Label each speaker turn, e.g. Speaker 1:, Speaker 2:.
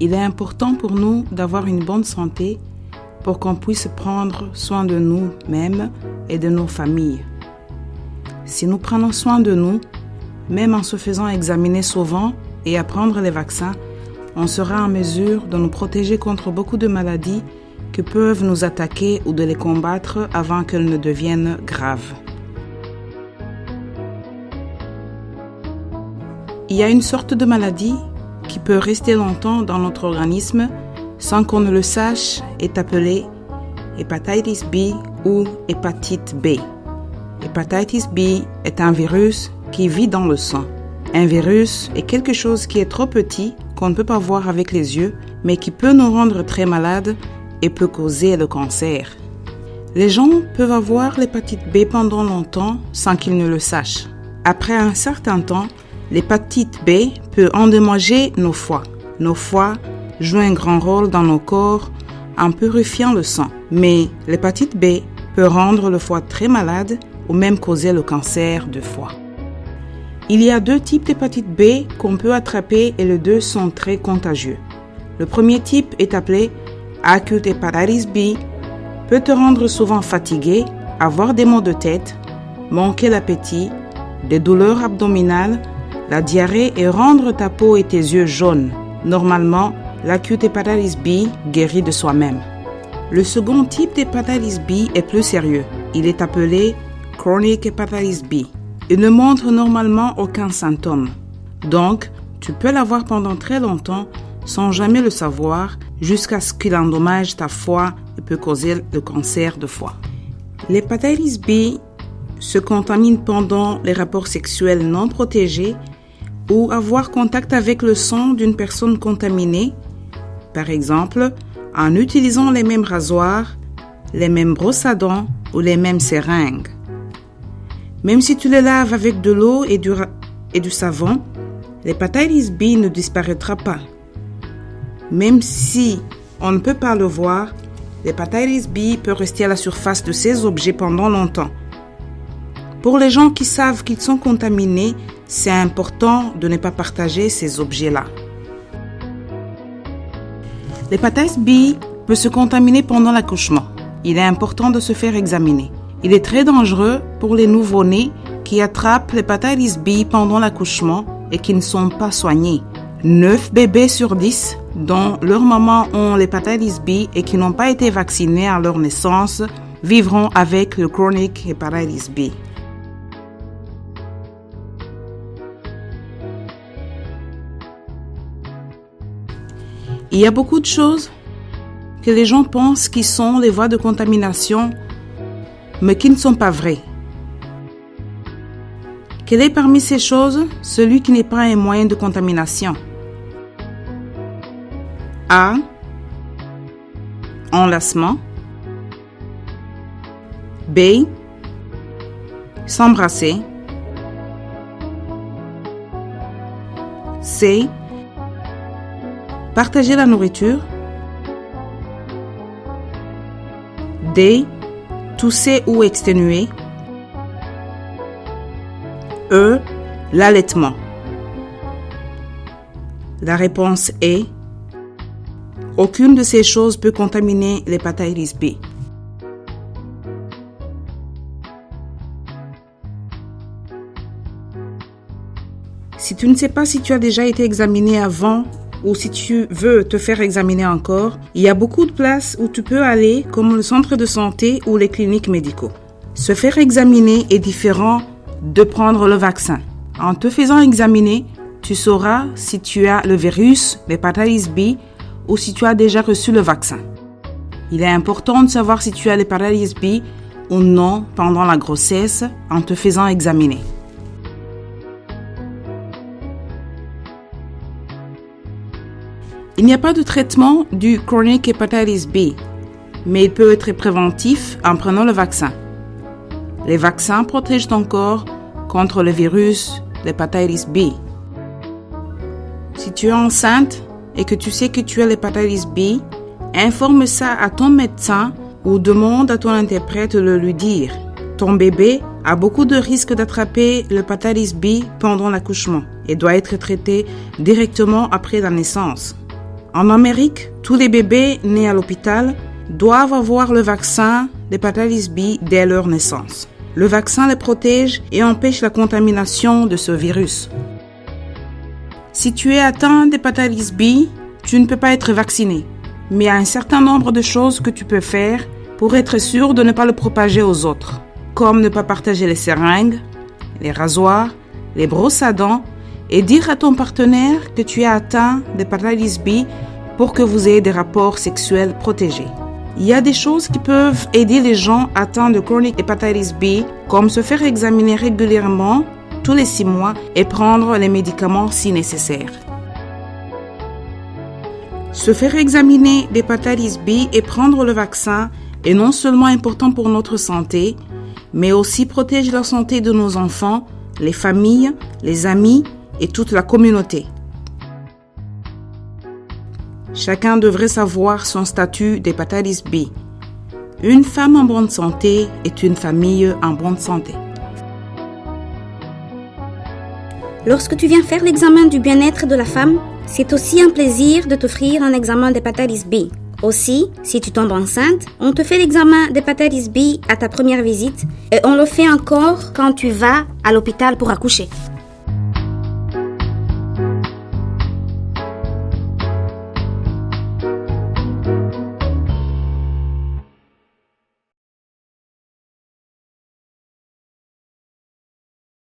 Speaker 1: Il est important pour nous d'avoir une bonne santé pour qu'on puisse prendre soin de nous-mêmes et de nos familles. Si nous prenons soin de nous, même en se faisant examiner souvent et à prendre les vaccins, on sera en mesure de nous protéger contre beaucoup de maladies qui peuvent nous attaquer ou de les combattre avant qu'elles ne deviennent graves. Il y a une sorte de maladie qui peut rester longtemps dans notre organisme sans qu'on ne le sache, est appelée hépatitis B ou hépatite B. Hépatitis B est un virus qui vit dans le sang. Un virus est quelque chose qui est trop petit, qu'on ne peut pas voir avec les yeux, mais qui peut nous rendre très malades et peut causer le cancer. Les gens peuvent avoir l'hépatite B pendant longtemps sans qu'ils ne le sachent. Après un certain temps, l'hépatite B peut endommager nos foies. Nos foies jouent un grand rôle dans nos corps en purifiant le sang. Mais l'hépatite B peut rendre le foie très malade ou même causer le cancer du foie. Il y a 2 types d'hépatite B qu'on peut attraper et les 2 sont très contagieux. Le premier type est appelé acute hepatitis B, peut te rendre souvent fatigué, avoir des maux de tête, manquer l'appétit, des douleurs abdominales, la diarrhée et rendre ta peau et tes yeux jaunes. Normalement, l'acute hepatitis B guérit de soi-même. Le second type d'hépatitis B est plus sérieux. Il est appelé chronic hepatitis B. Il ne montre normalement aucun symptôme. Donc, tu peux l'avoir pendant très longtemps sans jamais le savoir jusqu'à ce qu'il endommage ta foie et peut causer le cancer de foie. L'hépatitis B se contamine pendant les rapports sexuels non protégés ou avoir contact avec le sang d'une personne contaminée, par exemple en utilisant les mêmes rasoirs, les mêmes brosses à dents ou les mêmes seringues. Même si tu les laves avec de l'eau et du savon, l'hépatitis B ne disparaîtra pas. Même si on ne peut pas le voir, l'hépatitis B peut rester à la surface de ces objets pendant longtemps. Pour les gens qui savent qu'ils sont contaminés, c'est important de ne pas partager ces objets-là. L'hépatitis B peut se contaminer pendant l'accouchement. Il est important de se faire examiner. Il est très dangereux pour les nouveau-nés qui attrapent l'hépatitis B pendant l'accouchement et qui ne sont pas soignés. 9 bébés sur 10 dont leurs mamans ont l'hépatitis B et qui n'ont pas été vaccinés à leur naissance vivront avec le chronic hepatitis B. Il y a beaucoup de choses que les gens pensent qui sont les voies de contamination, mais qui ne sont pas vraies. Quel est parmi ces choses celui qui n'est pas un moyen de contamination? A. Enlacement. B. S'embrasser. C. Partager la nourriture. D. Tousser ou exténuer. E. L'allaitement. La réponse est aucune de ces choses peut contaminer l'hépatitis B. Si tu ne sais pas si tu as déjà été examiné avant ou si tu veux te faire examiner encore, il y a beaucoup de places où tu peux aller, comme le centre de santé ou les cliniques médicaux. Se faire examiner est différent de prendre le vaccin. En te faisant examiner, tu sauras si tu as le virus, l'hépatitis B, ou si tu as déjà reçu le vaccin. Il est important de savoir si tu as l'hépatitis B ou non pendant la grossesse en te faisant examiner. Il n'y a pas de traitement du chronic hepatitis B, mais il peut être préventif en prenant le vaccin. Les vaccins protègent ton corps contre le virus l'hépatitis B. Si tu es enceinte et que tu sais que tu as l'hépatitis B, informe ça à ton médecin ou demande à ton interprète de le lui dire. Ton bébé a beaucoup de risques d'attraper l'hépatitis B pendant l'accouchement et doit être traité directement après la naissance. En Amérique, tous les bébés nés à l'hôpital doivent avoir le vaccin d'hépatite B dès leur naissance. Le vaccin les protège et empêche la contamination de ce virus. Si tu es atteint d'hépatite B, tu ne peux pas être vacciné. Mais il y a un certain nombre de choses que tu peux faire pour être sûr de ne pas le propager aux autres, comme ne pas partager les seringues, les rasoirs, les brosses à dents et dire à ton partenaire que tu es atteint d'hépatite B pour que vous ayez des rapports sexuels protégés. Il y a des choses qui peuvent aider les gens atteints de chronic hepatitis B, comme se faire examiner régulièrement tous les 6 mois et prendre les médicaments si nécessaire. Se faire examiner d'hépatite B et prendre le vaccin est non seulement important pour notre santé, mais aussi protège la santé de nos enfants, les familles, les amis et toute la communauté. Chacun devrait savoir son statut d'hépatite B. Une femme en bonne santé est une famille en bonne santé.
Speaker 2: Lorsque tu viens faire l'examen du bien-être de la femme, c'est aussi un plaisir de t'offrir un examen d'hépatite B. Aussi, si tu tombes enceinte, on te fait l'examen d'hépatite B à ta première visite et on le fait encore quand tu vas à l'hôpital pour accoucher.